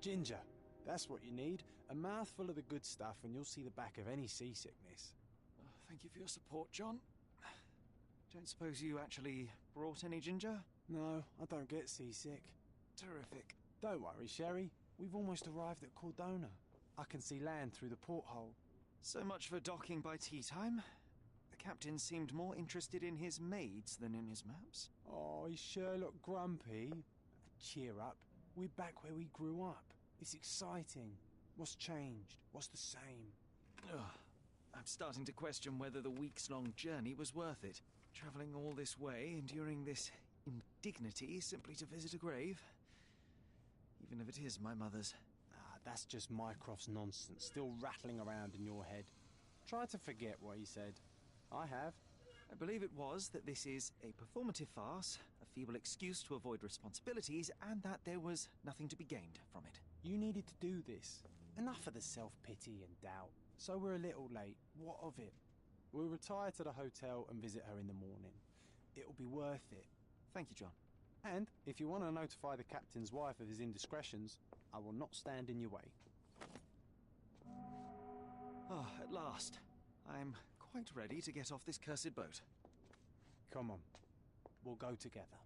Ginger. That's what you need. A mouthful of the good stuff and you'll see the back of any seasickness. Oh, thank you for your support, John. Don't suppose you actually brought any ginger? No, I don't get seasick. Terrific. Don't worry, Sherry. We've almost arrived at Cordona. I can see land through the porthole. So much for docking by tea time. The captain seemed more interested in his maids than in his maps. Oh, is Sherlock grumpy? Cheer up. We're back where we grew up. It's exciting. What's changed? What's the same? Ugh. I'm starting to question whether the weeks-long journey was worth it. Travelling all this way, enduring this indignity simply to visit a grave. Even if it is my mother's. Ah, that's just Mycroft's nonsense, still rattling around in your head. Try to forget what he said. I have. I believe it was that this is a performative farce, a feeble excuse to avoid responsibilities, and that there was nothing to be gained from it. You needed to do this. Enough of the self-pity and doubt. So we're a little late. What of it? We'll retire to the hotel and visit her in the morning. It'll be worth it. Thank you, John. And if you want to notify the captain's wife of his indiscretions, I will not stand in your way. Ah, at last. I'm quite ready to get off this cursed boat. Come on. We'll go together.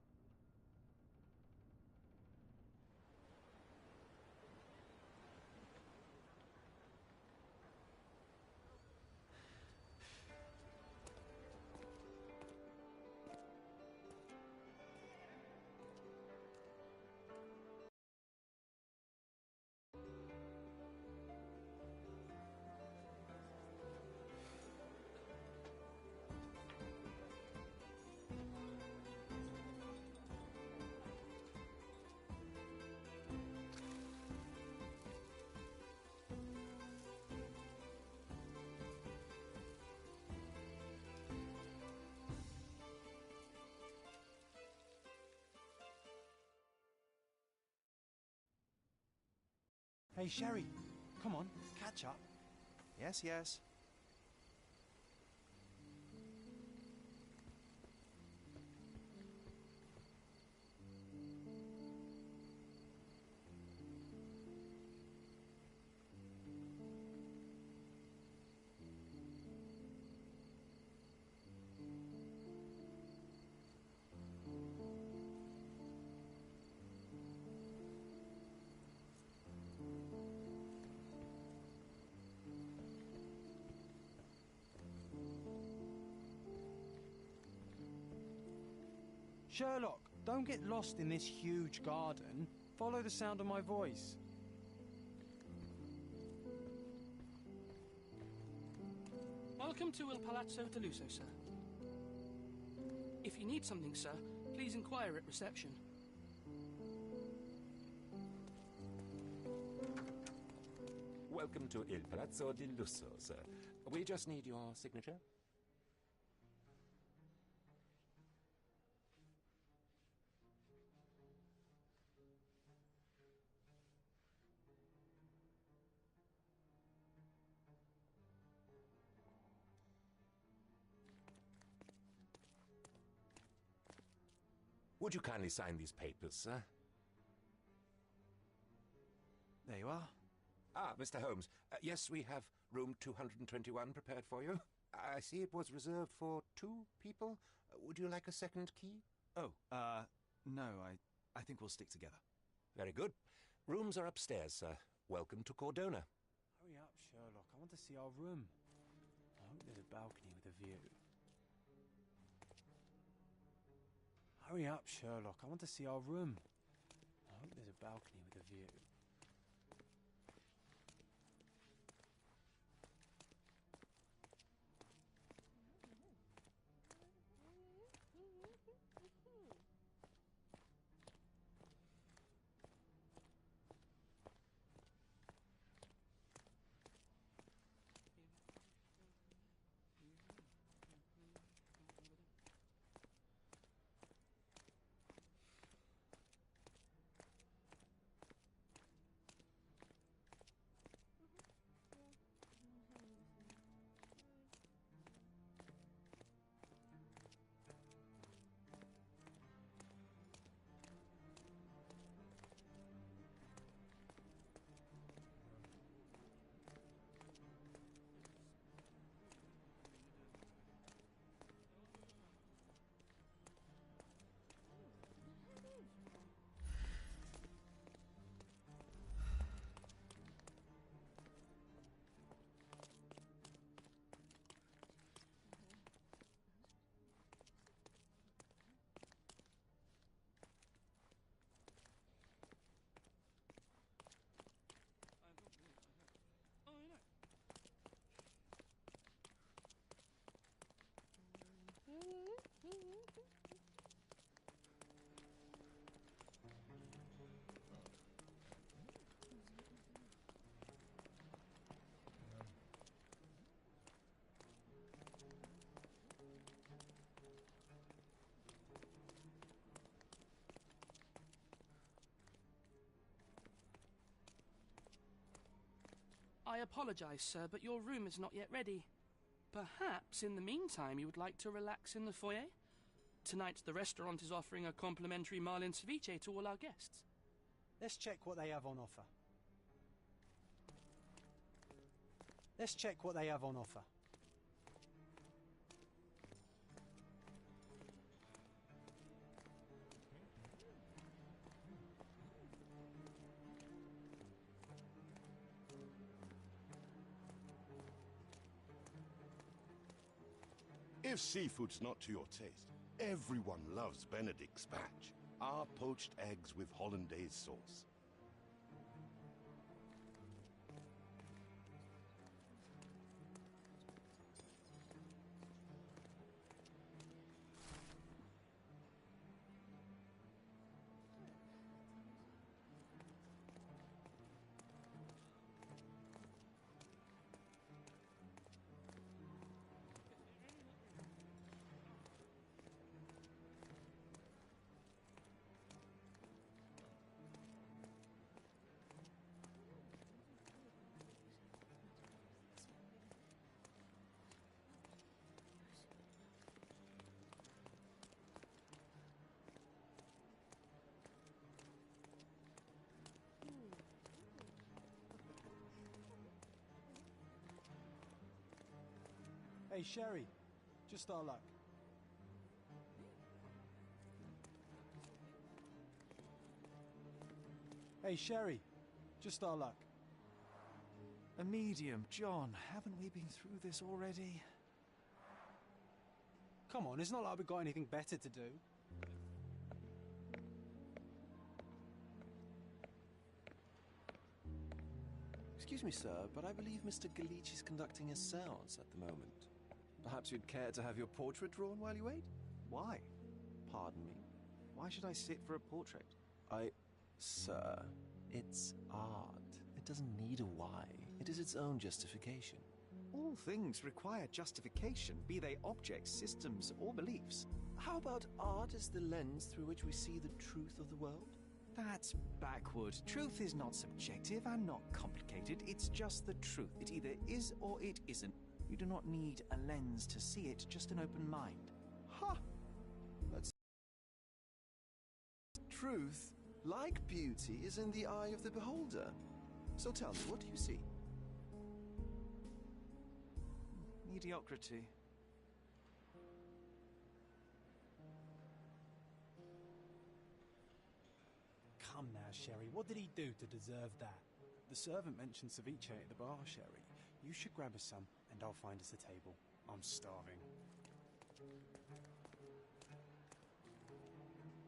Hey, Sherry. Come on, catch up. Yes, yes. Sherlock, don't get lost in this huge garden. Follow the sound of my voice. Welcome to Il Palazzo de Lusso, sir. If you need something, sir, please inquire at reception. Welcome to Il Palazzo di Lusso, sir. We just need your signature. Would you kindly sign these papers, sir? There you are. Ah, Mr. Holmes. Yes, we have room 221 prepared for you. I see it was reserved for 2 people. Would you like a second key? Oh, no, I think we'll stick together. Very good. Rooms are upstairs, sir. Welcome to Cordona. Hurry up, Sherlock. I want to see our room. I hope there's a balcony with a view. Hurry up, Sherlock. I want to see our room. I hope there's a balcony with a view. I apologize, sir, but your room is not yet ready. Perhaps, in the meantime, you would like to relax in the foyer? Tonight, the restaurant is offering a complimentary marlin ceviche to all our guests. Let's check what they have on offer. Let's check what they have on offer. If seafood's not to your taste, everyone loves Benedict spatch, our poached eggs with hollandaise sauce. Hey, Sherry, just our luck. Hey, Sherry, just our luck. A medium, John. Haven't we been through this already? Come on, it's not like we've got anything better to do. Excuse me, sir, but I believe Mr. Galich is conducting a séance at the moment. Perhaps you'd care to have your portrait drawn while you wait? Why? Pardon me? Why should I sit for a portrait? Sir, it's art. It doesn't need a why. It is its own justification. All things require justification, be they objects, systems, or beliefs. How about art as the lens through which we see the truth of the world? That's backward. Truth is not subjective and not complicated. It's just the truth. It either is or it isn't. You do not need a lens to see it, just an open mind. Ha! That's... Truth, like beauty, is in the eye of the beholder. So tell me, what do you see? Mediocrity. Come now, Sherry, what did he do to deserve that? The servant mentioned ceviche at the bar, Sherry. You should grab us some, and I'll find us a table. I'm starving.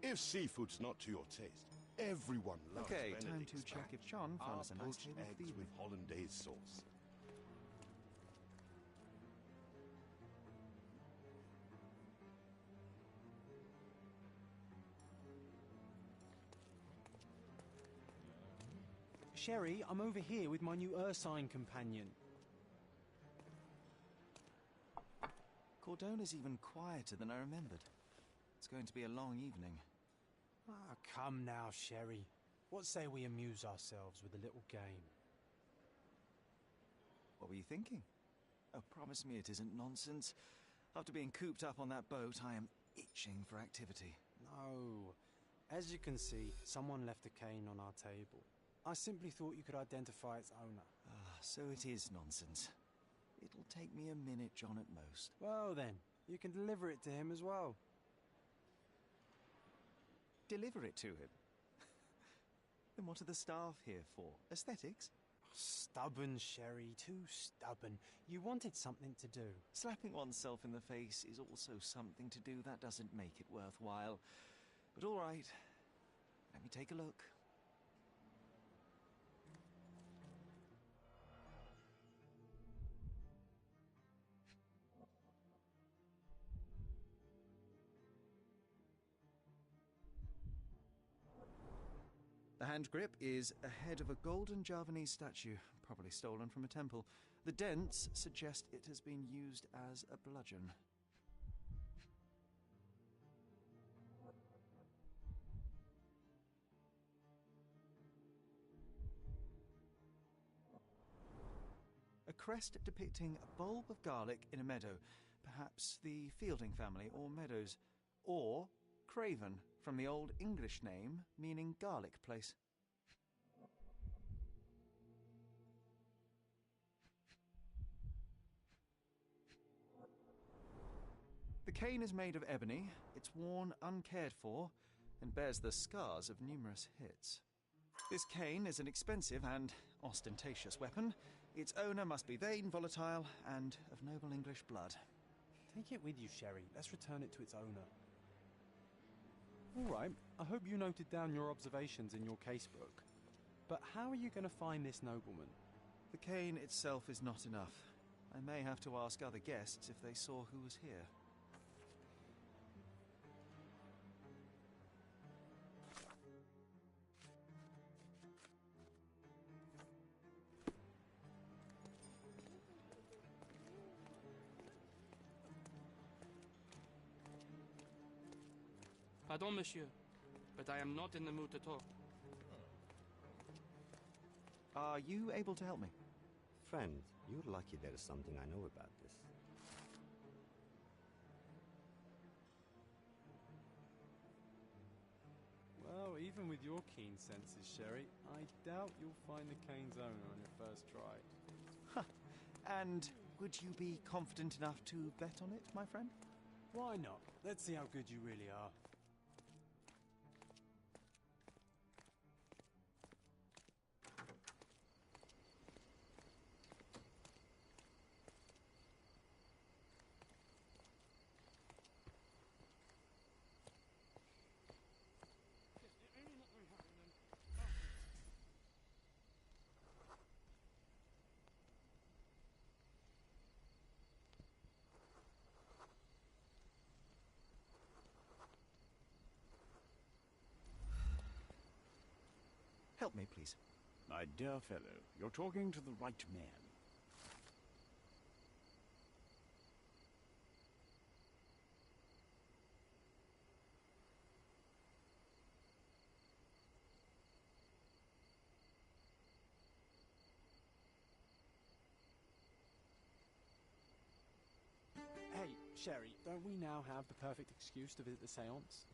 If seafood's not to your taste, everyone loves Okay, Benedict time to spatch, check if John found our us a nice poached table for the eggs evening. with hollandaise sauce. Sherry, I'm over here with my new Ursine companion. Cordona's even quieter than I remembered. It's going to be a long evening. Ah, come now, Sherry. What say we amuse ourselves with a little game? What were you thinking? Oh, promise me it isn't nonsense. After being cooped up on that boat, I am itching for activity. No. As you can see, someone left a cane on our table. I simply thought you could identify its owner. Ah, so it is nonsense. It'll take me a minute, John, at most. Well then, you can deliver it to him as well. Deliver it to him? Then what are the staff here for? Aesthetics? Stubborn, Sherry, too stubborn. You wanted something to do. Slapping oneself in the face is also something to do. That doesn't make it worthwhile. But all right, let me take a look. The hand grip is a head of a golden Javanese statue, probably stolen from a temple. The dents suggest it has been used as a bludgeon. crest depicting a bulb of garlic in a meadow, perhaps the Fielding family or Meadows, or Craven, from the Old English name meaning garlic place. The cane is made of ebony, it's worn uncared for, and bears the scars of numerous hits. This cane is an expensive and ostentatious weapon. Its owner must be vain, volatile, and of noble English blood. Take it with you, Sherry. Let's return it to its owner. All right, I hope you noted down your observations in your casebook. But how are you going to find this nobleman? The cane itself is not enough. I may have to ask other guests if they saw who was here. Pardon, monsieur, but I am not in the mood to talk. Are you able to help me? Friend, you're lucky there is something I know about this. Well, even with your keen senses, Sherry, I doubt you'll find the cane's owner on your first try. And would you be confident enough to bet on it, my friend? Why not? Let's see how good you really are. Help me, please. My dear fellow, you're talking to the right man. Hey, Sherry, don't we now have the perfect excuse to visit the séance?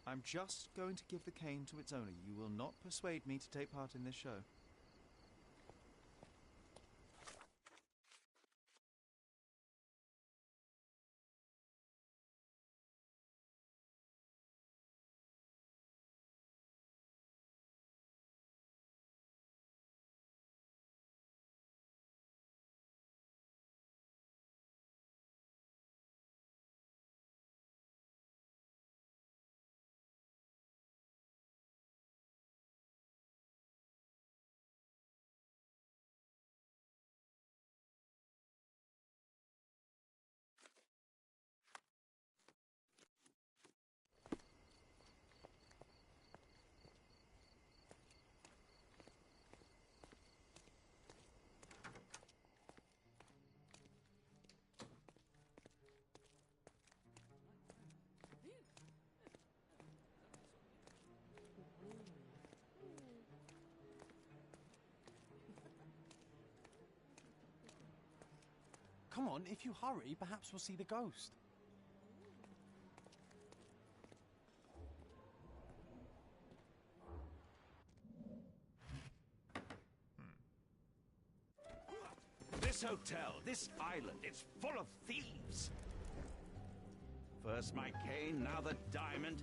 I'm just going to give the cane to its owner. You will not persuade me to take part in this show. Come on, if you hurry, perhaps we'll see the ghost. This hotel, this island, it's full of thieves. First my cane, now the diamond.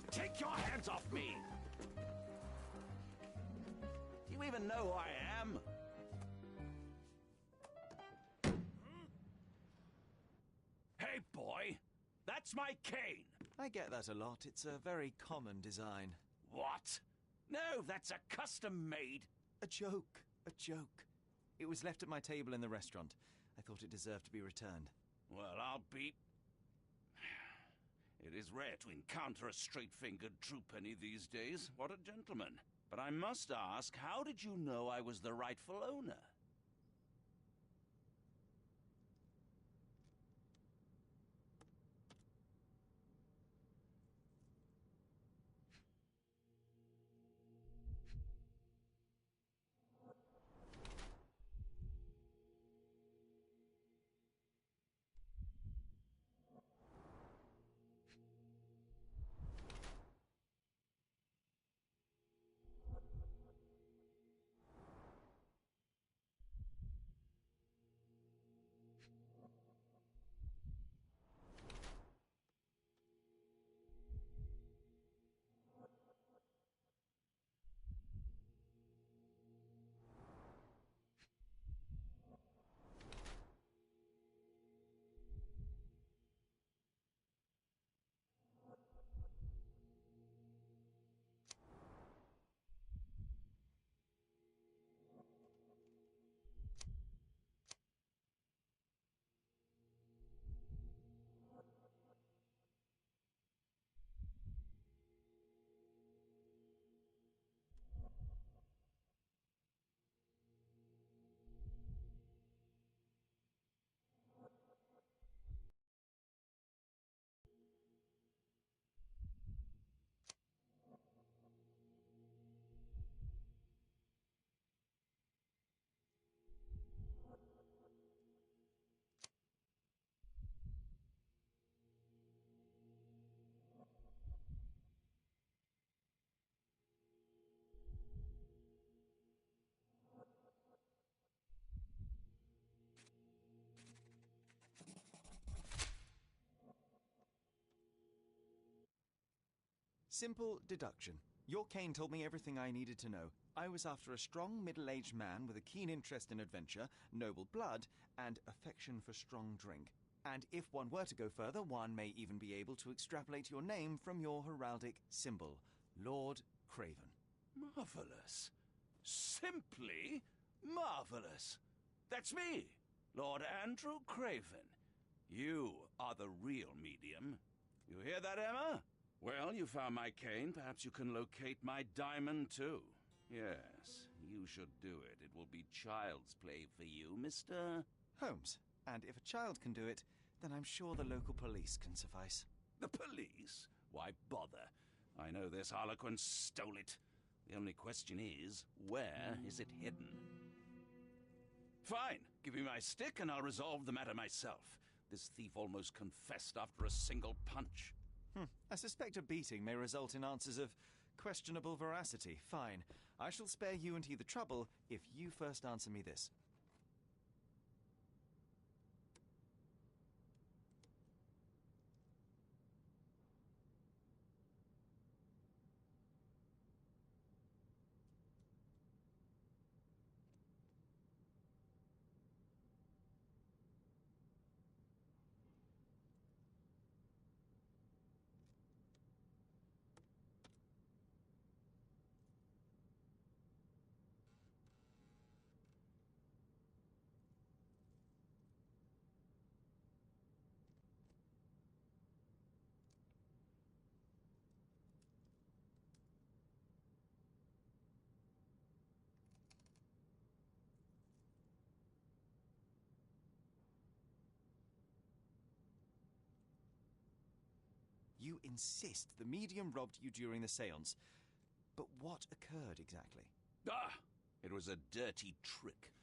Take your hands off me! Do you even know who I am? Hey, boy! That's my cane! I get that a lot. It's a very common design. What? No, that's a custom-made... A joke. A joke. It was left at my table in the restaurant. I thought it deserved to be returned. Well, I'll be... It is rare to encounter a straight-fingered true penny these days. What a gentleman. But I must ask, how did you know I was the rightful owner? Simple deduction. Your cane told me everything I needed to know. I was after a strong, middle-aged man with a keen interest in adventure, noble blood, and affection for strong drink. And if one were to go further, one may even be able to extrapolate your name from your heraldic symbol, Lord Craven. Marvelous. Simply marvelous. That's me, Lord Andrew Craven. You are the real medium. You hear that, Emma? Well, you found my cane. Perhaps you can locate my diamond, too. Yes, you should do it. It will be child's play for you, Mr. Holmes. And if a child can do it, then I'm sure the local police can suffice. The police? Why bother? I know this harlequin stole it. The only question is, where is it hidden? Fine. Give me my stick and I'll resolve the matter myself. This thief almost confessed after a single punch. I suspect a beating may result in answers of questionable veracity. Fine. I shall spare you and he the trouble if you first answer me this. You insist the medium robbed you during the séance. But what occurred exactly? It was a dirty trick.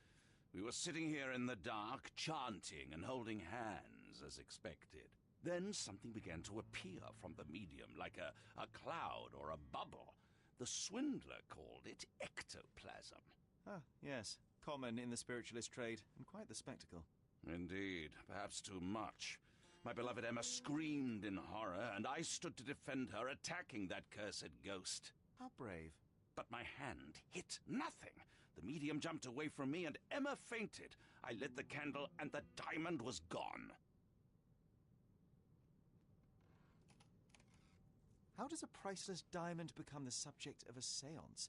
We were sitting here in the dark, chanting and holding hands, as expected. Then something began to appear from the medium, like a cloud or a bubble. The swindler called it ectoplasm. Ah, yes. Common in the spiritualist trade, and quite the spectacle. Indeed, perhaps too much. My beloved Emma screamed in horror, and I stood to defend her, attacking that cursed ghost. How brave. But my hand hit nothing. The medium jumped away from me, and Emma fainted. I lit the candle, and the diamond was gone. How does a priceless diamond become the subject of a séance?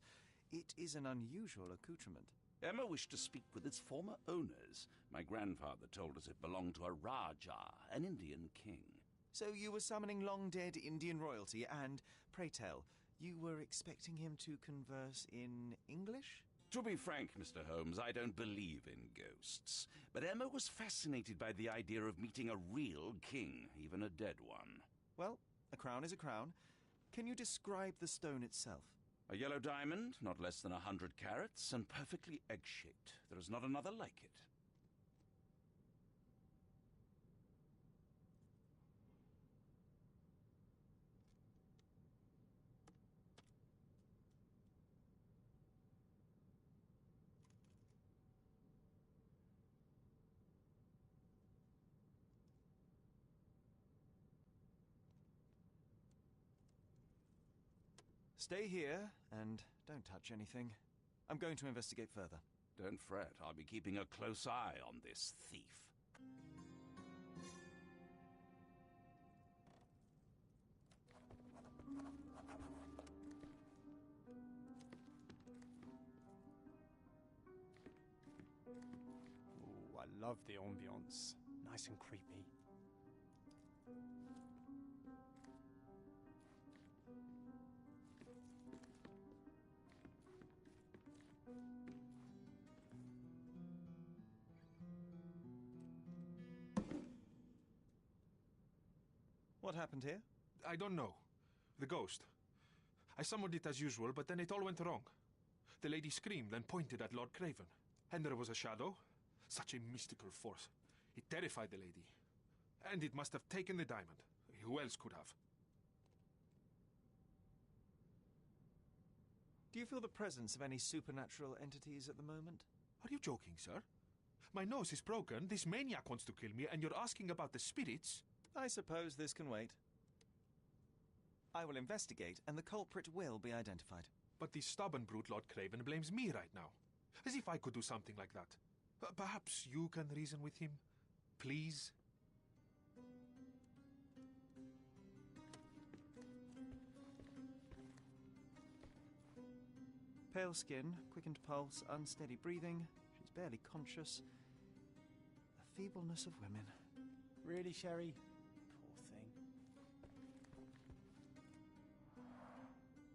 It is an unusual accoutrement. Emma wished to speak with its former owners. My grandfather told us it belonged to a Rajah, an Indian king. So you were summoning long-dead Indian royalty, and, pray tell, you were expecting him to converse in English? To be frank, Mr. Holmes, I don't believe in ghosts. But Emma was fascinated by the idea of meeting a real king, even a dead one. Well, a crown is a crown. Can you describe the stone itself? A yellow diamond, not less than 100 carats, and perfectly egg-shaped. There is not another like it. Stay here, and don't touch anything. I'm going to investigate further. Don't fret, I'll be keeping a close eye on this thief. Ooh, I love the ambience. Nice and creepy. What happened here? I don't know. The ghost. I summoned it as usual, but then it all went wrong. The lady screamed and pointed at Lord Craven. And there was a shadow. Such a mystical force. It terrified the lady. And it must have taken the diamond. Who else could have? Do you feel the presence of any supernatural entities at the moment? Are you joking, sir? My nose is broken, this maniac wants to kill me, and you're asking about the spirits? I suppose this can wait. I will investigate, and the culprit will be identified. But the stubborn brute Lord Craven blames me right now. As if I could do something like that. Perhaps you can reason with him? Please? Pale skin, quickened pulse, unsteady breathing. She's barely conscious. The feebleness of women. Really, Sherry? Poor thing.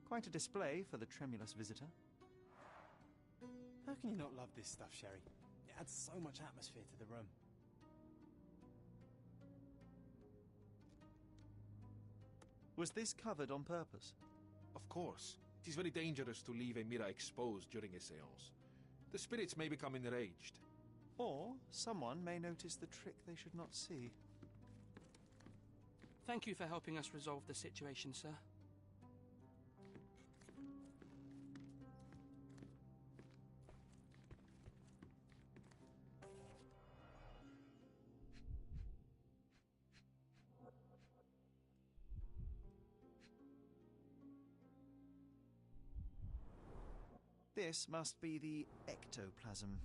Quite a display for the tremulous visitor. How can you not love this stuff, Sherry? It adds so much atmosphere to the room. Was this covered on purpose? Of course. It is very dangerous to leave a mirror exposed during a séance. The spirits may become enraged. Or someone may notice the trick they should not see. Thank you for helping us resolve the situation, sir. This must be the ectoplasm.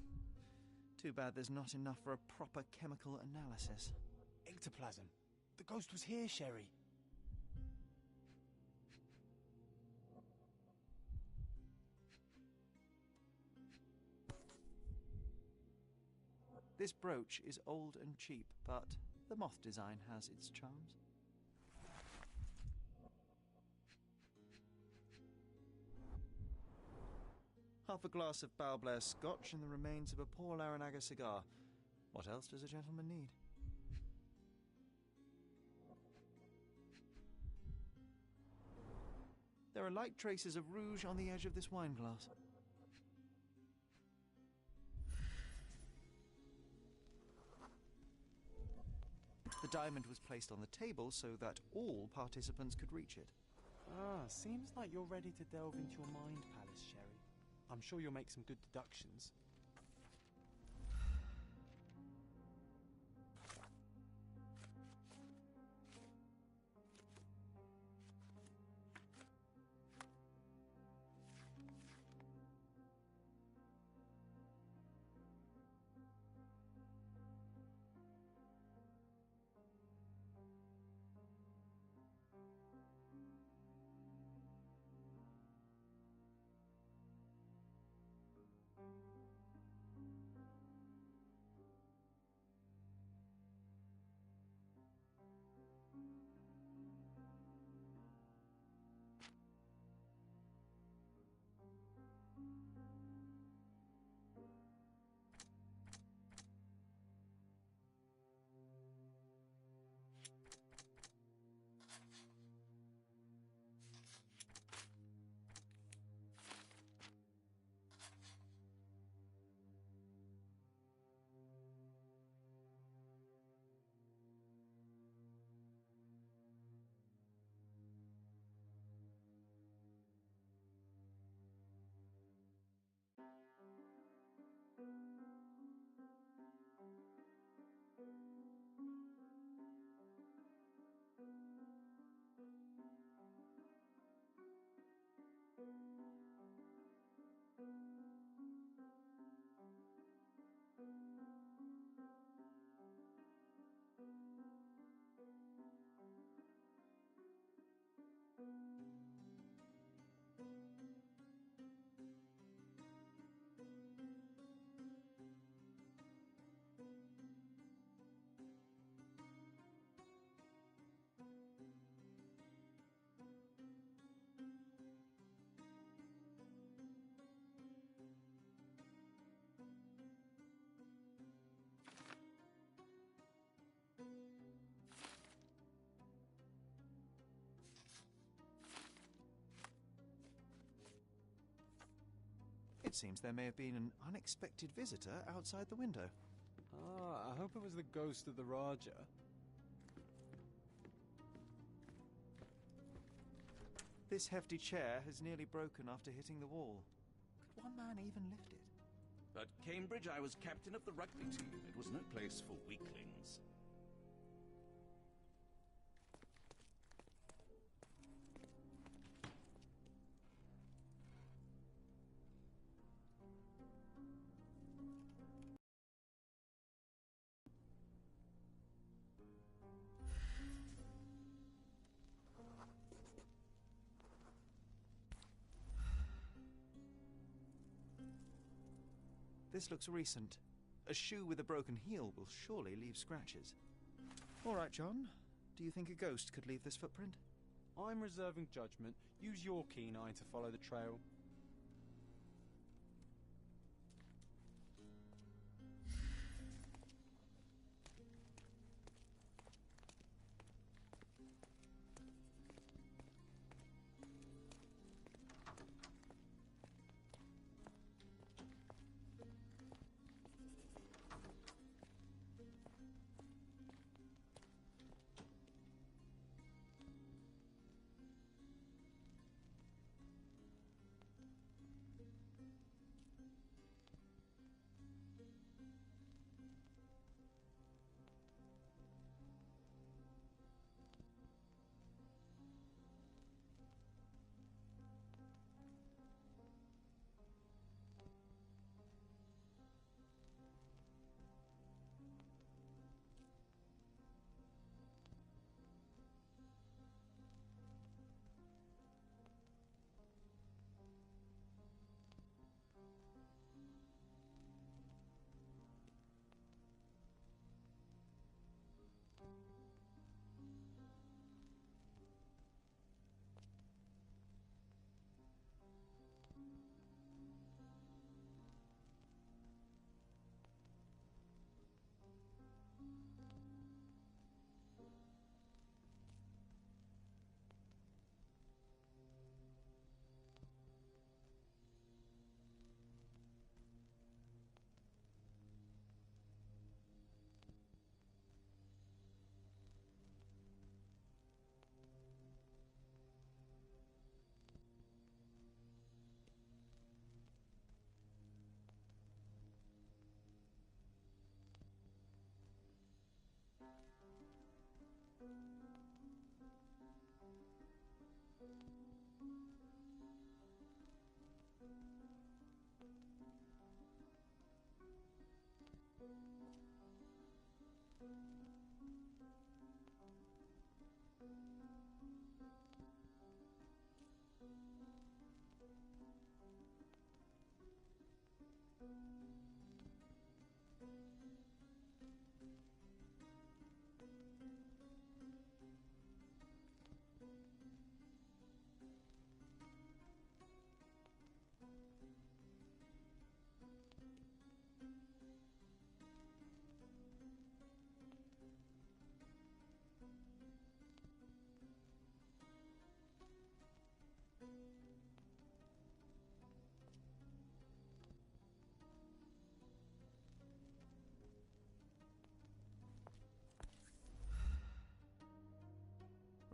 Too bad there's not enough for a proper chemical analysis. Ectoplasm? The ghost was here, Sherry. This brooch is old and cheap, but the moth design has its charms. Half a glass of Balblair Scotch and the remains of a poor Laranaga cigar. What else does a gentleman need? There are light traces of rouge on the edge of this wine glass. The diamond was placed on the table so that all participants could reach it. Seems like you're ready to delve into your mind palace, Sherry. I'm sure you'll make some good deductions. It seems there may have been an unexpected visitor outside the window. I hope it was the ghost of the Raja. This hefty chair has nearly broken after hitting the wall. Could one man even lift it? At Cambridge, I was captain of the rugby team. It was no place for weaklings. This looks recent. A shoe with a broken heel will surely leave scratches. All right, John. Do you think a ghost could leave this footprint? I'm reserving judgment. Use your keen eye to follow the trail.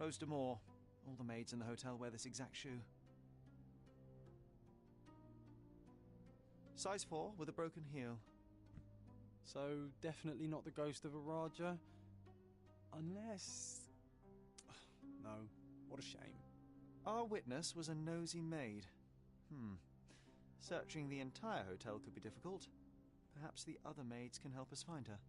Rose D'Amour. All the maids in the hotel wear this exact shoe. Size 4 with a broken heel. So, definitely not the ghost of a Raja? Unless... No, what a shame. Our witness was a nosy maid. Searching the entire hotel could be difficult. Perhaps the other maids can help us find her.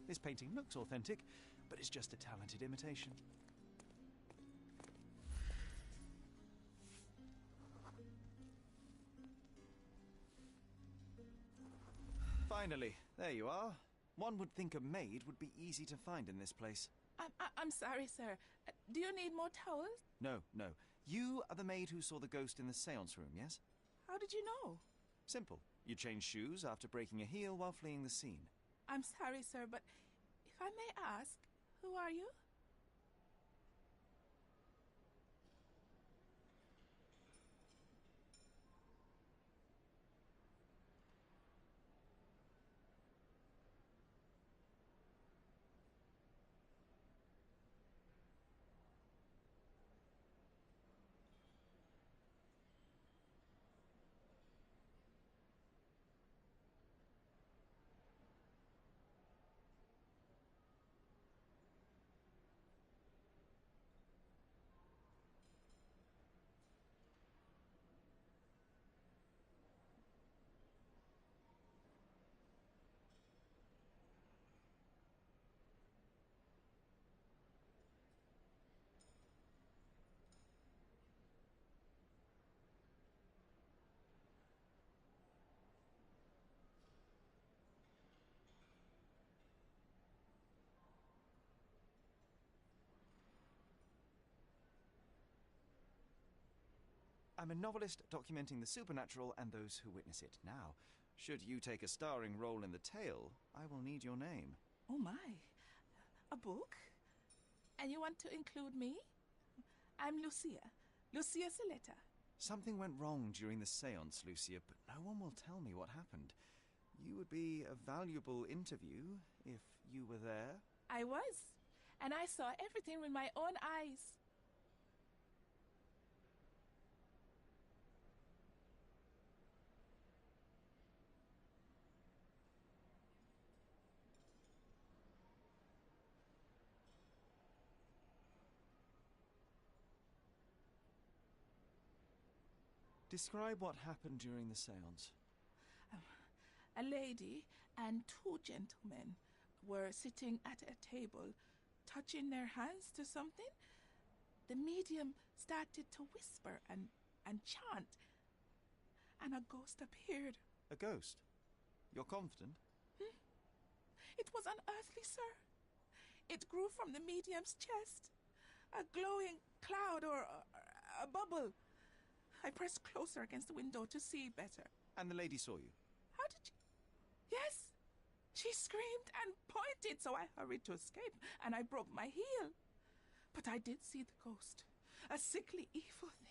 This painting looks authentic, but it's just a talented imitation. Finally, there you are. One would think a maid would be easy to find in this place. I'm sorry, sir. Do you need more towels? No. You are the maid who saw the ghost in the seance room, yes? How did you know? Simple. You changed shoes after breaking a heel while fleeing the scene. I'm sorry, sir, but if I may ask, who are you? I'm a novelist documenting the supernatural and those who witness it. Now, should you take a starring role in the tale, I will need your name. Oh my. A book? And you want to include me? I'm Lucia. Lucia Saletta. Something went wrong during the séance, Lucia, but no one will tell me what happened. You would be a valuable interview if you were there. I was. And I saw everything with my own eyes. Describe what happened during the séance. A lady and two gentlemen were sitting at a table, touching their hands to something. The medium started to whisper and chant, and a ghost appeared. A ghost? You're confident? It was unearthly, sir. It grew from the medium's chest. A glowing cloud or a bubble. I pressed closer against the window to see better. And the lady saw you? How did you... Yes! She screamed and pointed, so I hurried to escape, and I broke my heel. But I did see the ghost. A sickly, evil thing.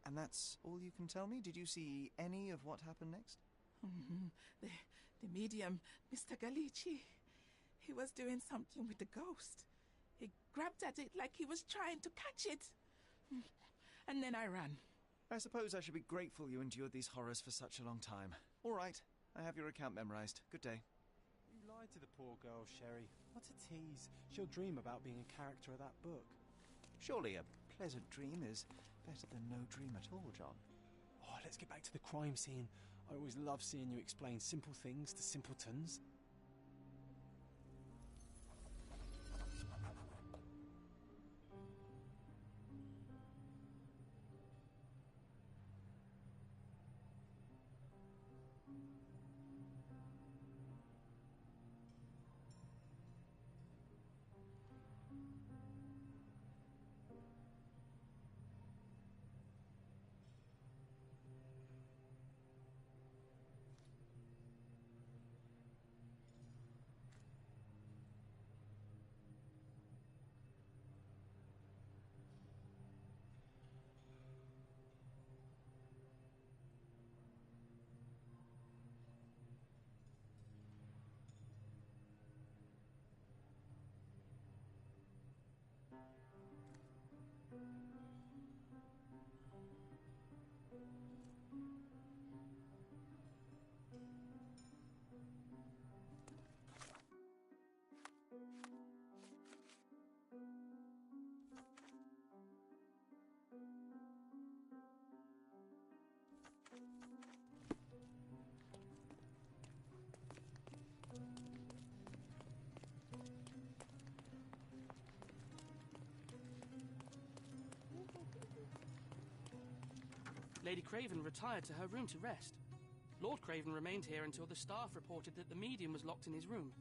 And that's all you can tell me? Did you see any of what happened next? The medium, Mr. Galici, he was doing something with the ghost. He grabbed at it like he was trying to catch it. And then I ran. I suppose I should be grateful you endured these horrors for such a long time. All right, I have your account memorized. Good day. You lied to the poor girl, Sherry. What a tease. She'll dream about being a character of that book. Surely a pleasant dream is better than no dream at all, John. Oh, let's get back to the crime scene. I always love seeing you explain simple things to simpletons. Lady Craven retired to her room to rest. Lord Craven remained here until the staff reported that the medium was locked in his room.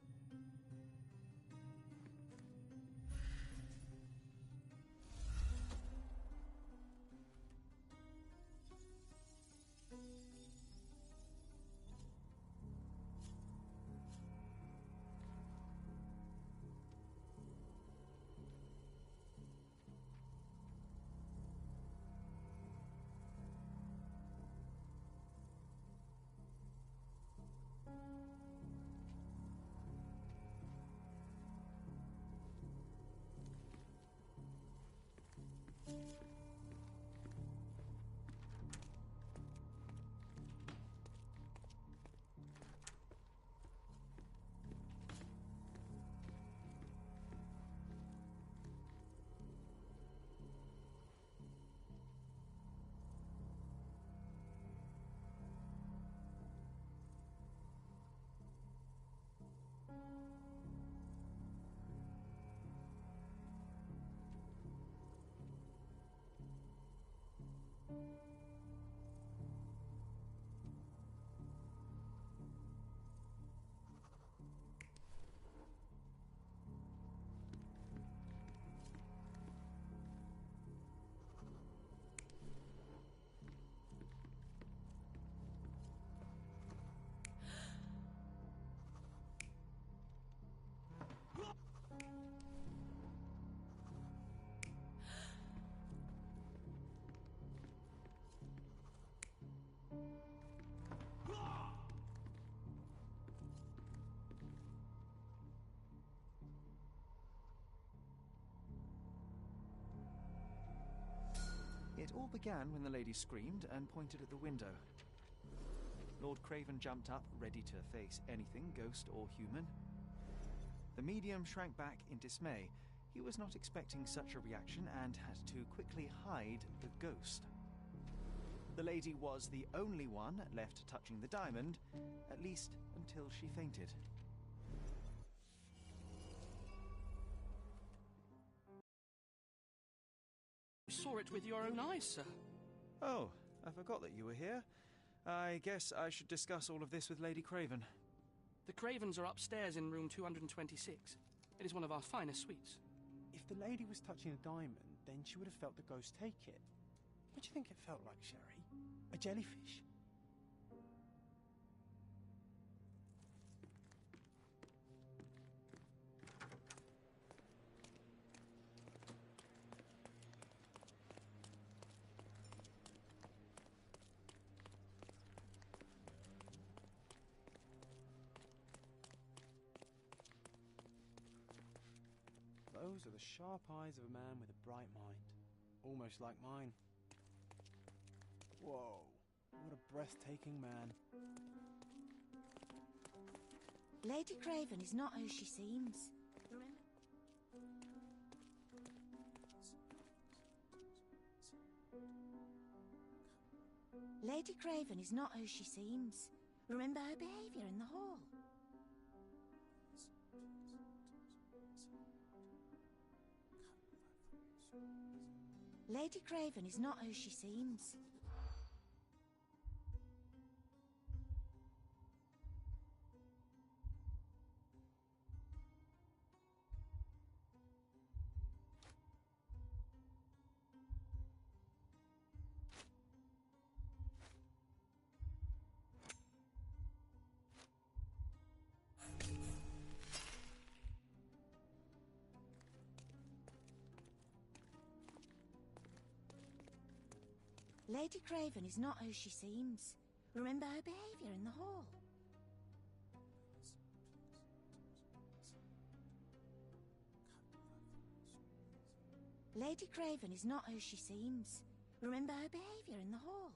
began when the lady screamed and pointed at the window. Lord Craven jumped up, ready to face anything, ghost or human. The medium shrank back in dismay. He was not expecting such a reaction and had to quickly hide the ghost. The lady was the only one left touching the diamond, at least until she fainted. You saw it with your own eyes, sir. Oh, I forgot that you were here. I guess I should discuss all of this with Lady Craven. The Cravens are upstairs in room 226. It is one of our finest suites. If the lady was touching a diamond, then she would have felt the ghost take it. What do you think it felt like, Sherry? A jellyfish? Those are the sharp eyes of a man with a bright mind. Almost like mine. Whoa, what a breathtaking man. Lady Craven is not who she seems. Remember? Lady Craven is not who she seems. Remember her behaviour in the hall. Lady Craven is not who she seems. Lady Craven is not who she seems. Remember her behaviour in the hall. Lady Craven is not who she seems. Remember her behaviour in the hall.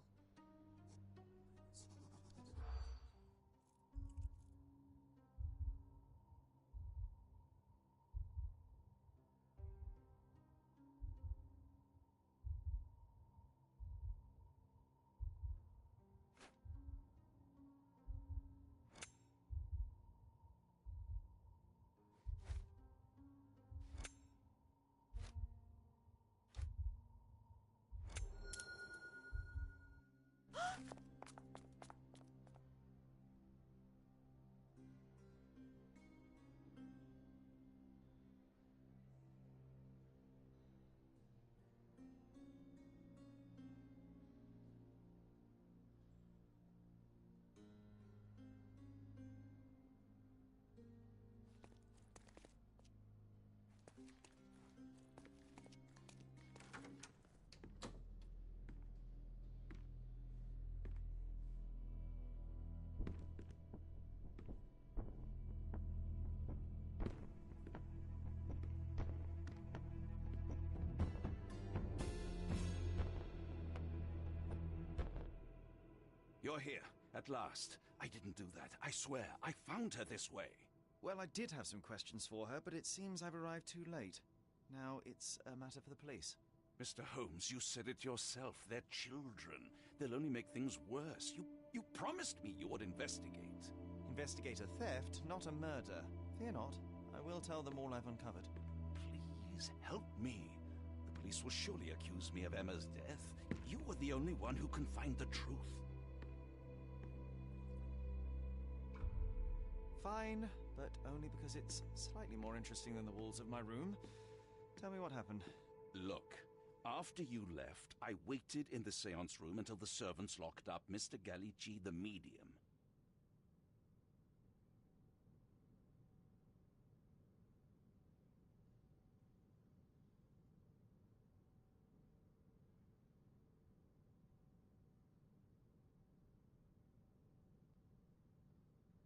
You're here, at last. I didn't do that. I swear, I found her this way. Well, I did have some questions for her, but it seems I've arrived too late. Now it's a matter for the police. Mr. Holmes, you said it yourself. They're children. They'll only make things worse. You promised me you would investigate. Investigate a theft, not a murder. Fear not. I will tell them all I've uncovered. Please, help me. The police will surely accuse me of Emma's death. You were the only one who can find the truth. Fine, but only because it's slightly more interesting than the walls of my room. Tell me what happened. Look, after you left, I waited in the seance room until the servants locked up Mr. Gallici, the medium.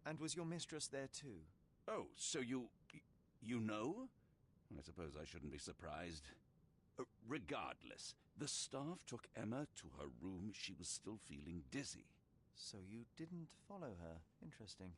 And was your mistress there too? Oh, so you know? I suppose I shouldn't be surprised. Regardless, the staff took Emma to her room. She was still feeling dizzy. So you didn't follow her. Interesting.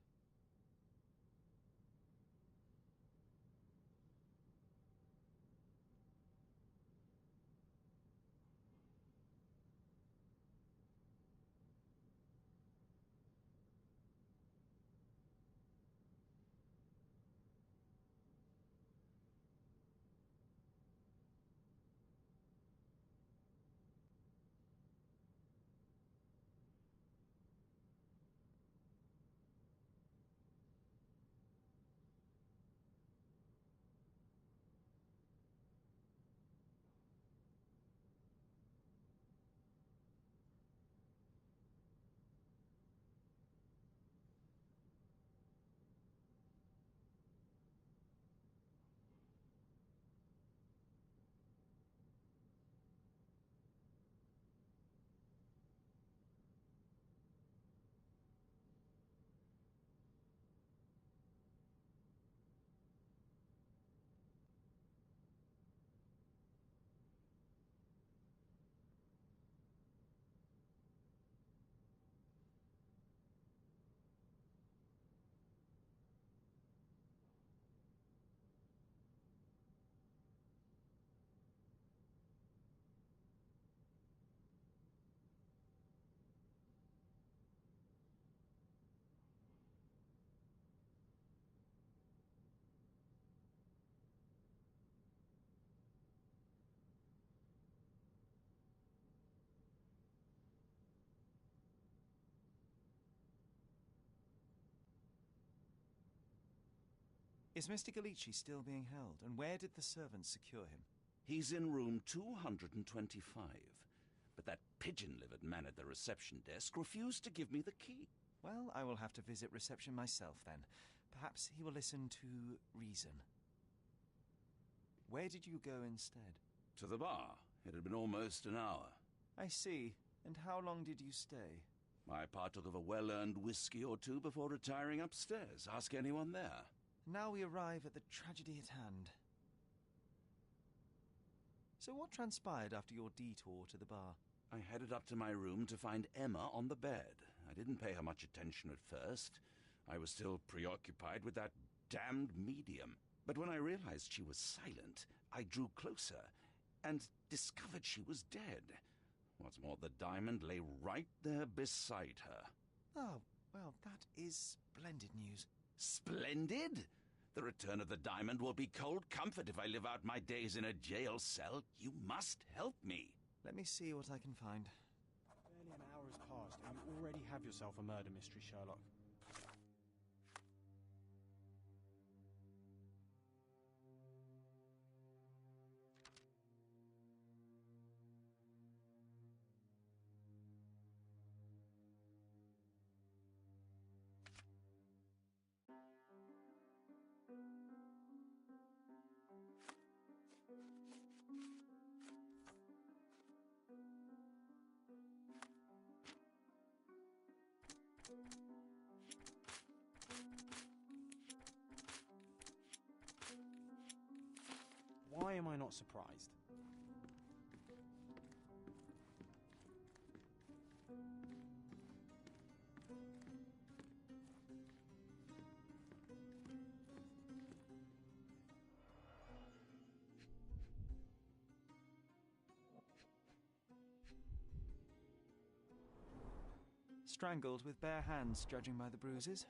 Is Mr. Galici still being held, and where did the servants secure him? He's in room 225, but that pigeon-livered man at the reception desk refused to give me the key. Well, I will have to visit reception myself then. Perhaps he will listen to reason. Where did you go instead? To the bar. It had been almost an hour. I see. And how long did you stay? I partook of a well-earned whiskey or two before retiring upstairs. Ask anyone there. Now we arrive at the tragedy at hand. So what transpired after your detour to the bar? I headed up to my room to find Emma on the bed. I didn't pay her much attention at first. I was still preoccupied with that damned medium. But when I realized she was silent, I drew closer and discovered she was dead. What's more, the diamond lay right there beside her. Oh, well, that is splendid news. Splendid? The return of the diamond will be cold comfort if I live out my days in a jail cell. You must help me. Let me see what I can find. Barely an hour has passed, and you already have yourself a murder mystery, Sherlock. Why am I not surprised? Strangled with bare hands, judging by the bruises.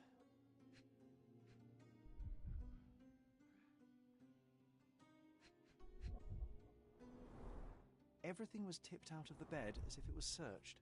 Everything was tipped out of the bed as if it was searched.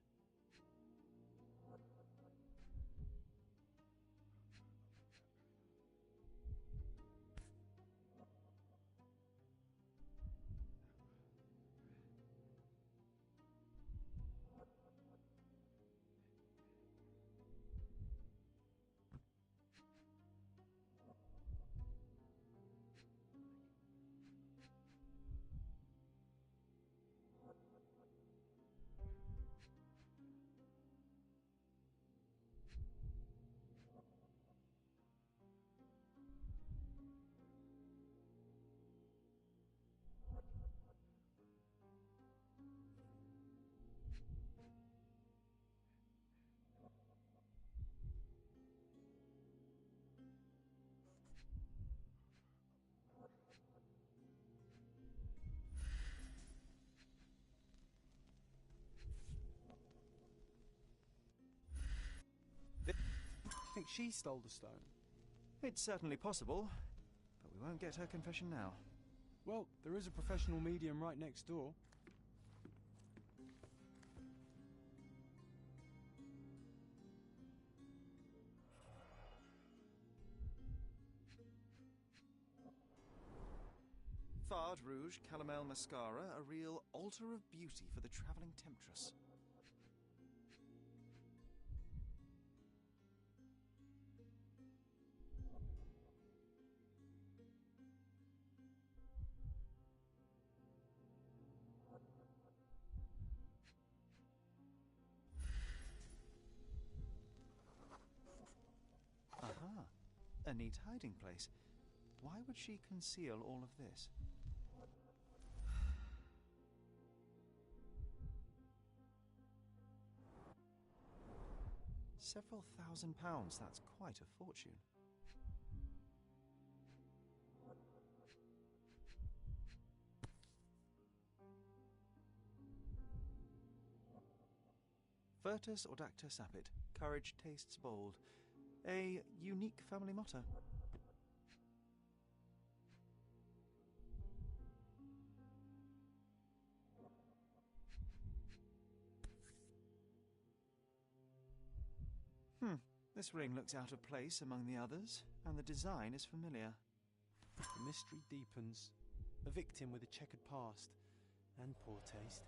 Think she stole the stone? It's certainly possible, but we won't get her confession now. Well, there is a professional medium right next door. Fard Rouge Calomel Mascara, a real altar of beauty for the travelling temptress. Aha, a neat hiding place. Why would she conceal all of this? Several £1,000, that's quite a fortune. Virtus Audacta Sapit, courage tastes bold. A unique family motto. This ring looks out of place among the others, and the design is familiar. The mystery deepens. A victim with a checkered past and poor taste.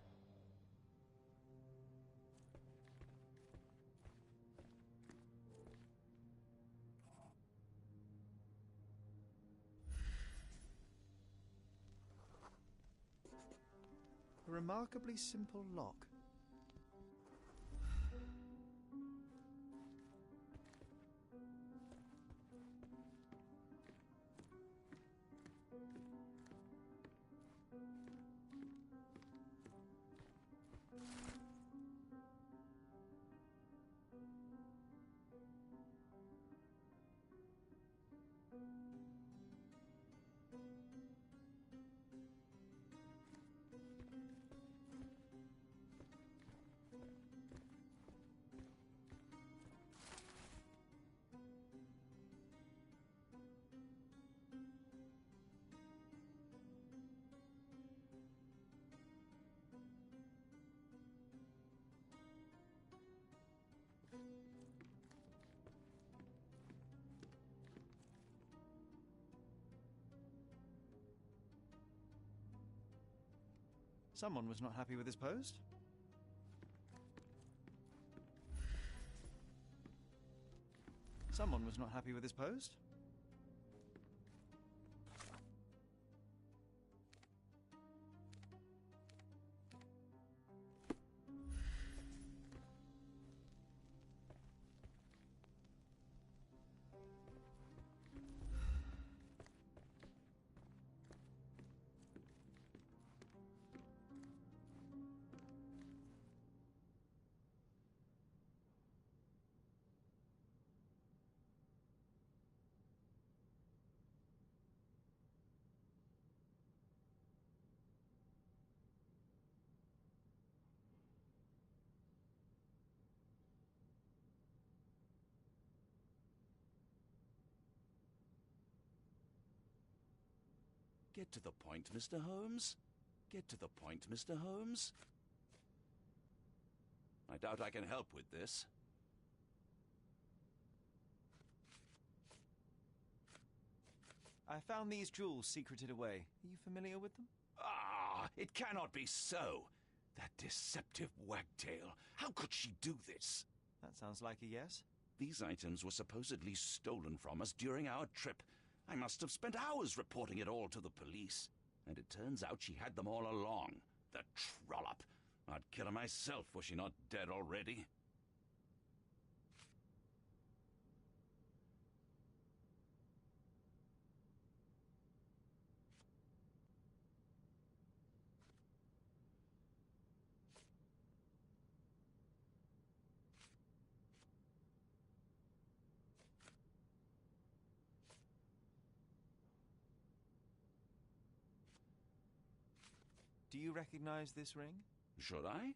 A remarkably simple lock. Someone was not happy with his post. Someone was not happy with his post. Get to the point, Mr. Holmes. Get to the point, Mr. Holmes. I doubt I can help with this. I found these jewels secreted away. Are you familiar with them? Ah, it cannot be so. That deceptive wagtail. How could she do this? That sounds like a yes. These items were supposedly stolen from us during our trip. I must have spent hours reporting it all to the police. And it turns out she had them all along. The trollop. I'd kill her myself, was she not dead already? Do you recognize this ring? Should I?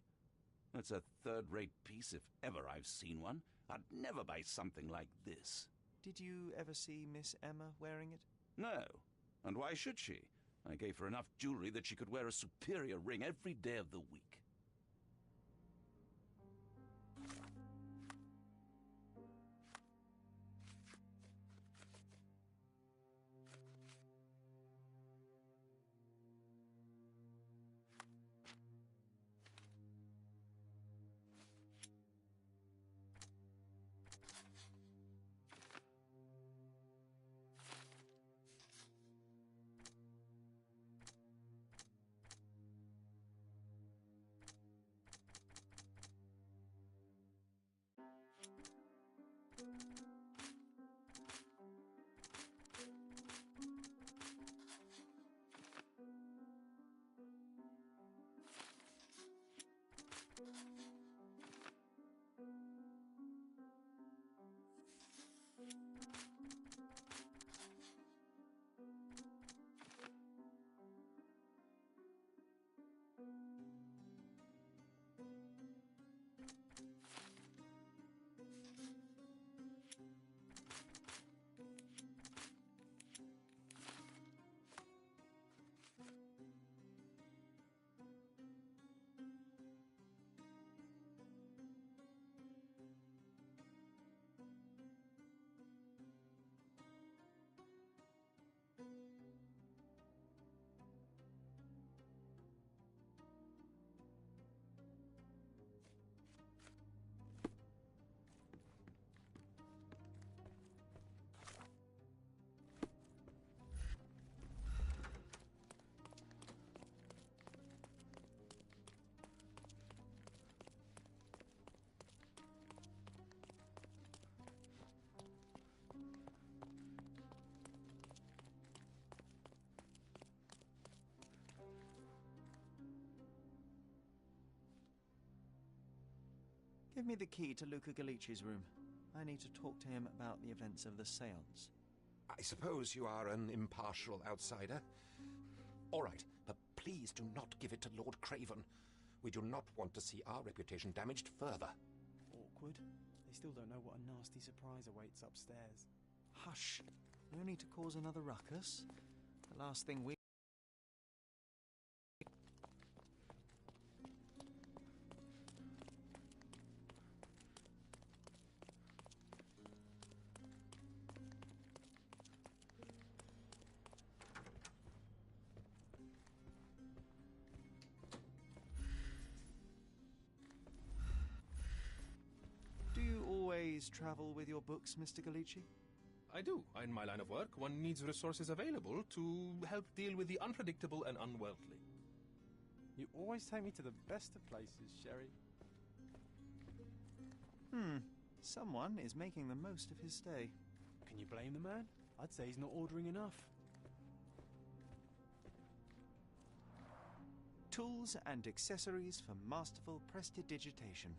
That's a third-rate piece if ever I've seen one. I'd never buy something like this. Did you ever see Miss Emma wearing it? No. And why should she? I gave her enough jewelry that she could wear a superior ring every day of the week. Give me the key to Luca Galici's room. I need to talk to him about the events of the séance. I suppose you are an impartial outsider. All right, but please do not give it to Lord Craven. We do not want to see our reputation damaged further. Awkward. They still don't know what a nasty surprise awaits upstairs. Hush. No need to cause another ruckus. The last thing we... Do you always travel with your books, Mr. Galici? I do. In my line of work, one needs resources available to help deal with the unpredictable and unworldly. You always take me to the best of places, Sherry. Someone is making the most of his stay. Can you blame the man? I'd say he's not ordering enough. Tools and accessories for masterful prestidigitation.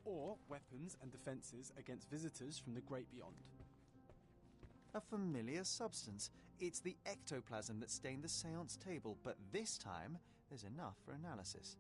Or weapons and defences against visitors from the great beyond. A familiar substance. It's the ectoplasm that stained the séance table, but this time there's enough for analysis.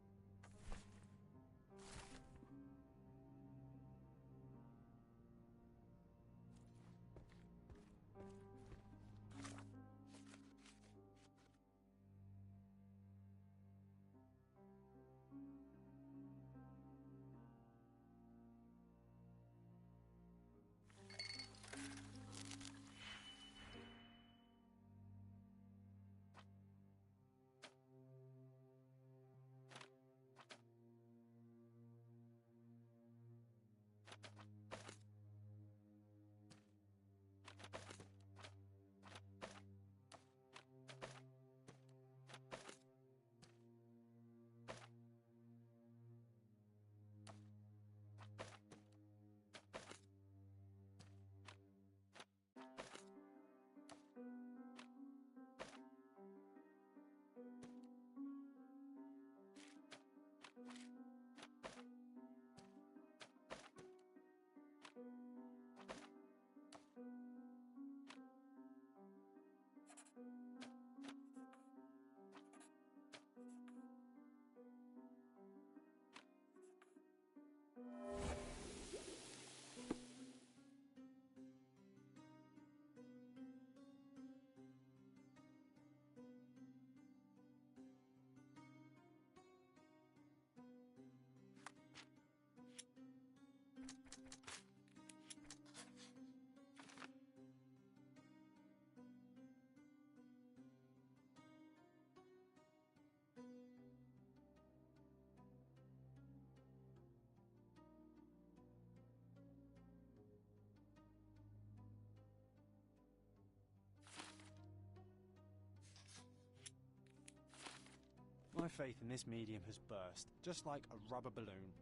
My faith in this medium has burst, just like a rubber balloon.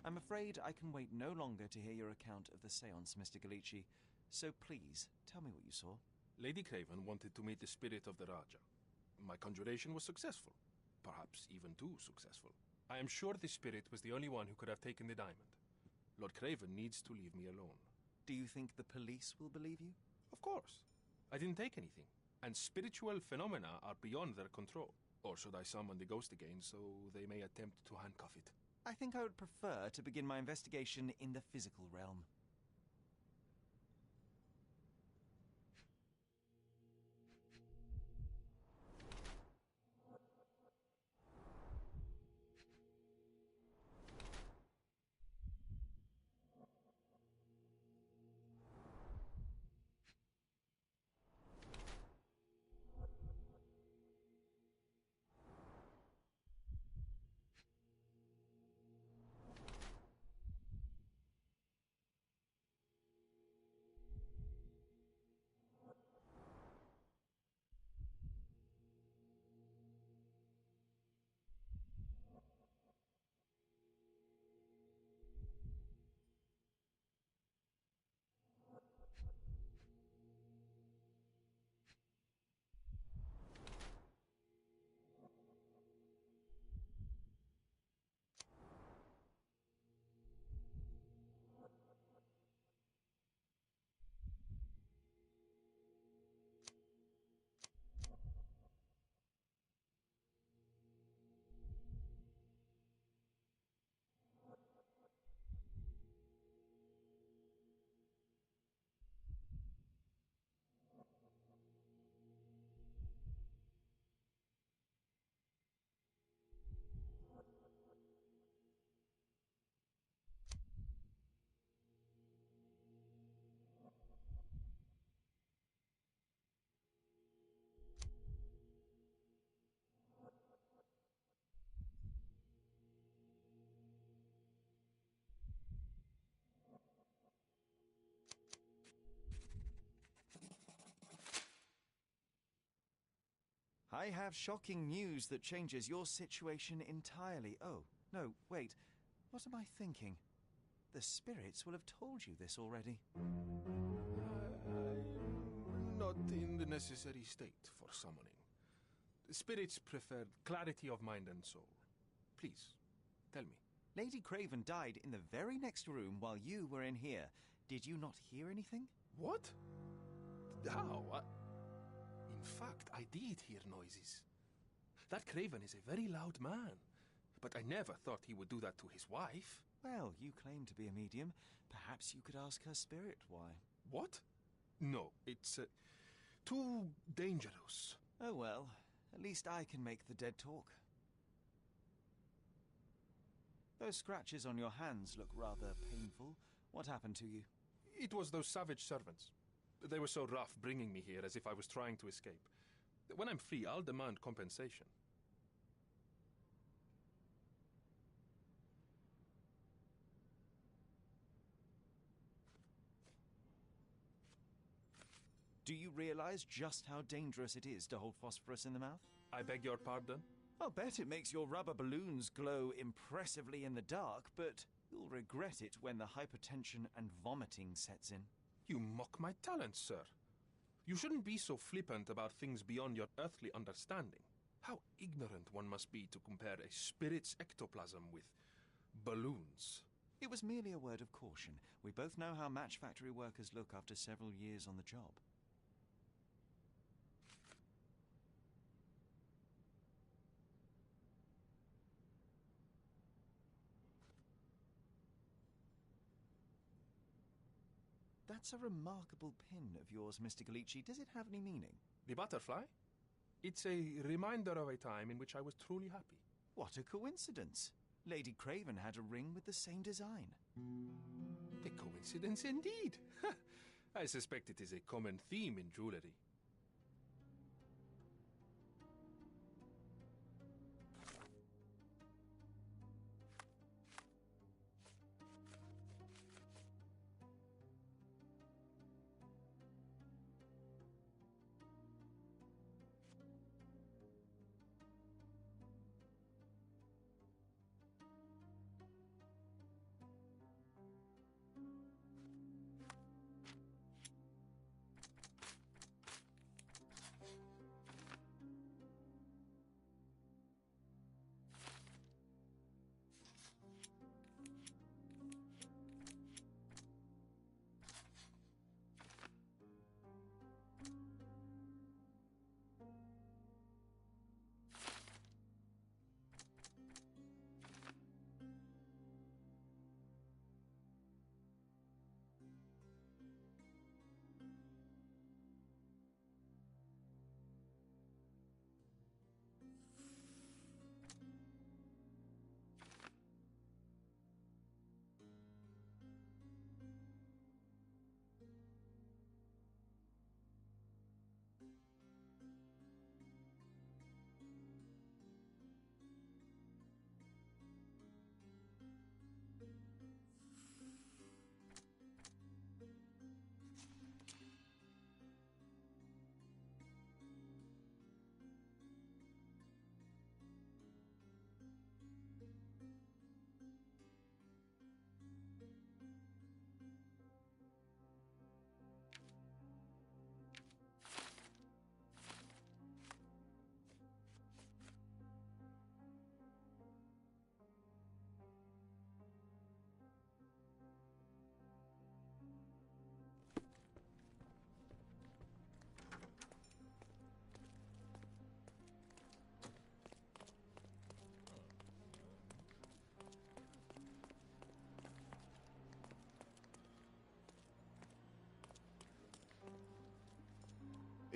I'm afraid I can wait no longer to hear your account of the seance, Mr. Galici. So please, tell me what you saw. Lady Craven wanted to meet the spirit of the Raja. My conjuration was successful. Perhaps even too successful. I am sure the spirit was the only one who could have taken the diamond. Lord Craven needs to leave me alone. Do you think the police will believe you? Of course. I didn't take anything. And spiritual phenomena are beyond their control. Or should I summon the ghost again so they may attempt to handcuff it? I think I would prefer to begin my investigation in the physical realm. I have shocking news that changes your situation entirely. Oh, no, wait. What am I thinking? The spirits will have told you this already. I'm not in the necessary state for summoning. The spirits prefer clarity of mind and soul. Please, tell me. Lady Craven died in the very next room while you were in here. Did you not hear anything? What? How? In fact, I did hear noises. That Craven is a very loud man. But I never thought he would do that to his wife. Well, you claim to be a medium. Perhaps you could ask her spirit why. What? No, it's too dangerous. Oh well, at least I can make the dead talk. Those scratches on your hands look rather painful. What happened to you? It was those savage servants. They were so rough bringing me here as if I was trying to escape. When I'm free, I'll demand compensation. Do you realize just how dangerous it is to hold phosphorus in the mouth? I beg your pardon? I'll bet it makes your rubber balloons glow impressively in the dark, but you'll regret it when the hypertension and vomiting sets in. You mock my talents, sir. You shouldn't be so flippant about things beyond your earthly understanding. How ignorant one must be to compare a spirit's ectoplasm with balloons. It was merely a word of caution. We both know how match factory workers look after several years on the job. That's a remarkable pin of yours, Mr. Galici. Does it have any meaning? The butterfly? It's a reminder of a time in which I was truly happy. What a coincidence. Lady Craven had a ring with the same design. A coincidence indeed. I suspect it is a common theme in jewelry.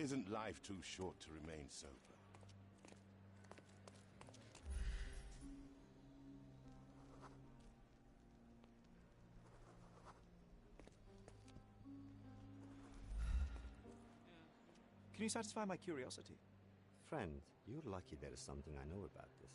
Isn't life too short to remain sober? Can you satisfy my curiosity? Friend, you're lucky there is something I know about this.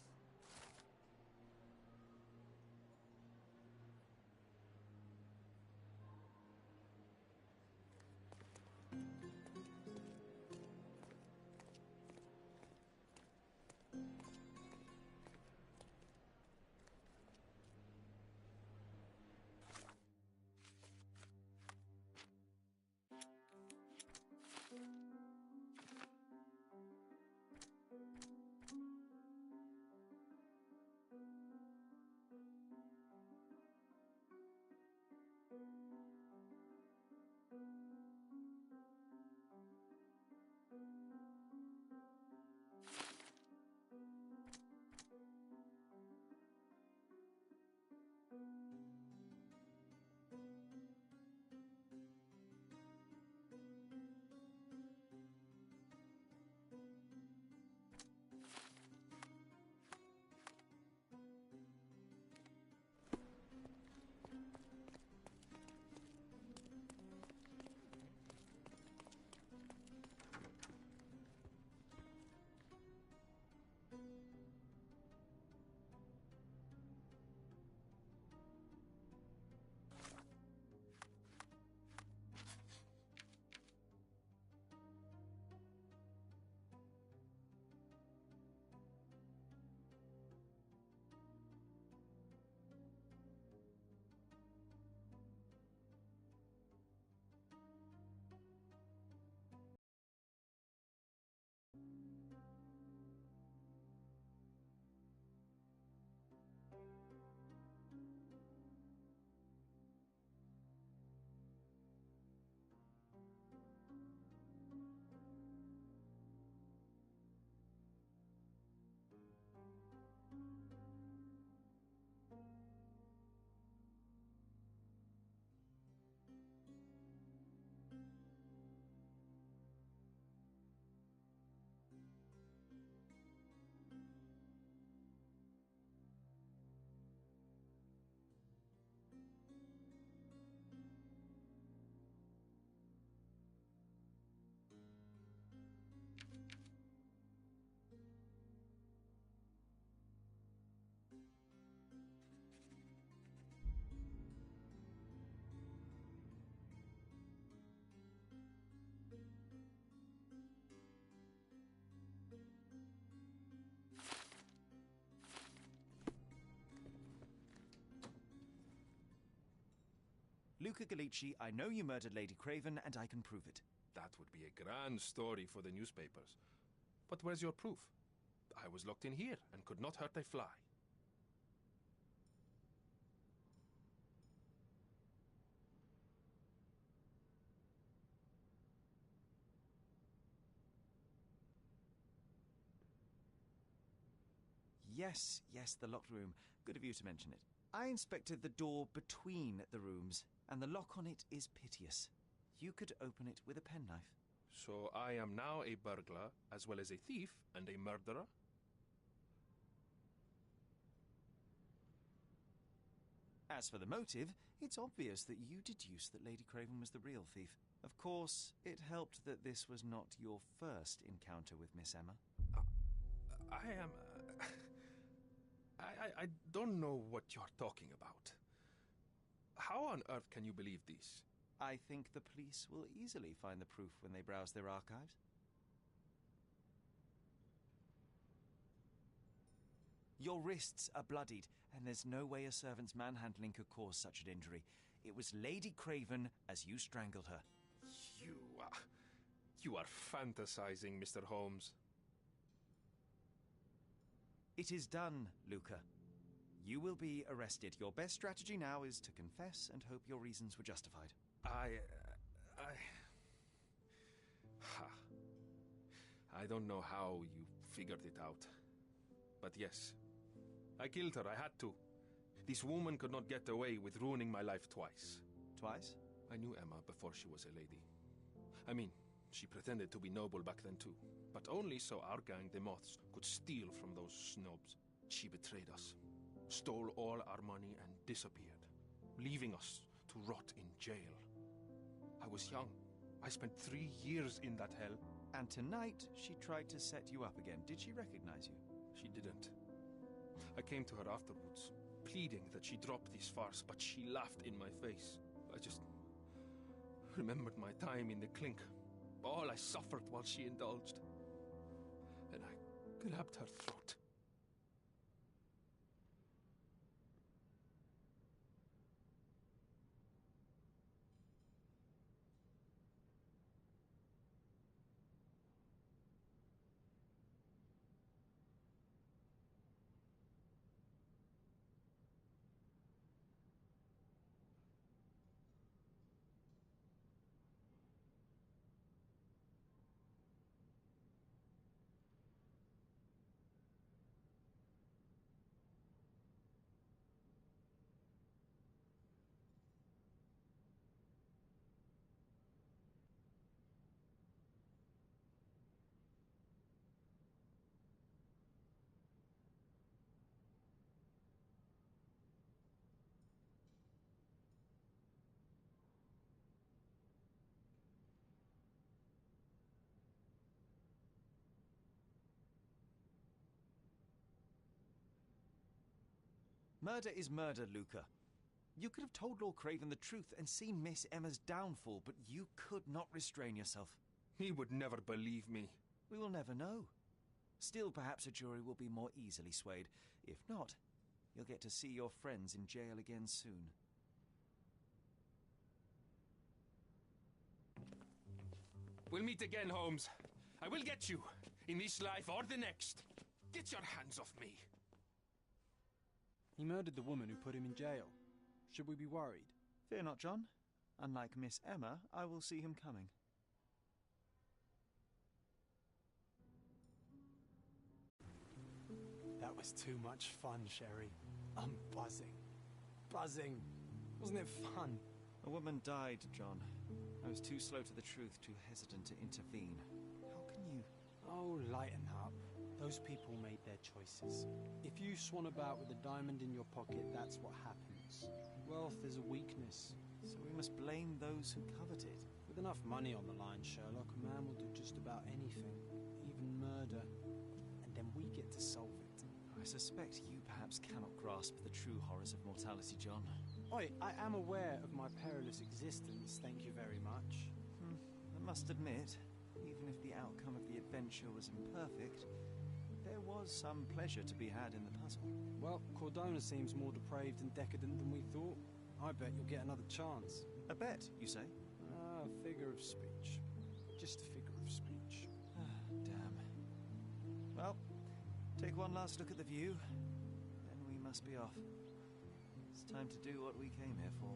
Luca Galici, I know you murdered Lady Craven, and I can prove it. That would be a grand story for the newspapers. But where's your proof? I was locked in here and could not hurt a fly. Yes, the locked room. Good of you to mention it. I inspected the door between the rooms, and the lock on it is piteous. You could open it with a penknife. So I am now a burglar, as well as a thief and a murderer? As for the motive, it's obvious that you deduced that Lady Craven was the real thief. Of course, it helped that this was not your first encounter with Miss Emma. I am... I don't know what you're talking about. How on earth can you believe this? I think the police will easily find the proof when they browse their archives. Your wrists are bloodied, and there's no way a servant's manhandling could cause such an injury. It was Lady Craven as you strangled her. You are fantasizing, Mr. Holmes. It is done, Luca. You will be arrested. Your best strategy now is to confess and hope your reasons were justified. I don't know how you figured it out. But yes, I killed her. I had to. This woman could not get away with ruining my life twice. Twice? I knew Emma before she was a lady. I mean, she pretended to be noble back then too. But only so our gang, the Moths, could steal from those snobs. She betrayed us, stole all our money and disappeared, leaving us to rot in jail. I was young. I spent 3 years in that hell. And tonight, she tried to set you up again. Did she recognize you? She didn't. I came to her afterwards, pleading that she drop this farce, but she laughed in my face. I just remembered my time in the clink, all I suffered while she indulged. And I grabbed her throat. Murder is murder, Luca. You could have told Lord Craven the truth and seen Miss Emma's downfall, but you could not restrain yourself. He would never believe me. We will never know. Still, perhaps a jury will be more easily swayed. If not, you'll get to see your friends in jail again soon. We'll meet again, Holmes. I will get you, in this life or the next. Get your hands off me. He murdered the woman who put him in jail. Should we be worried? Fear not, John. Unlike Miss Emma, I will see him coming. That was too much fun, Sherry. I'm buzzing. Buzzing. Wasn't it fun? A woman died, John. I was too slow to the truth, too hesitant to intervene. How can you... Oh, lighten up. Those people made their choices. If you swan about with a diamond in your pocket, that's what happens. Wealth is a weakness. So we must blame those who covet it. With enough money on the line, Sherlock, a man will do just about anything. Even murder. And then we get to solve it. I suspect you perhaps cannot grasp the true horrors of mortality, John. Oi, I am aware of my perilous existence, thank you very much. I must admit, even if the outcome of the adventure was imperfect, there was some pleasure to be had in the puzzle. Well, Cordona seems more depraved and decadent than we thought. I bet you'll get another chance. A bet, you say? Figure of speech. Just a figure of speech. Damn. Well, take one last look at the view, then we must be off. It's time to do what we came here for.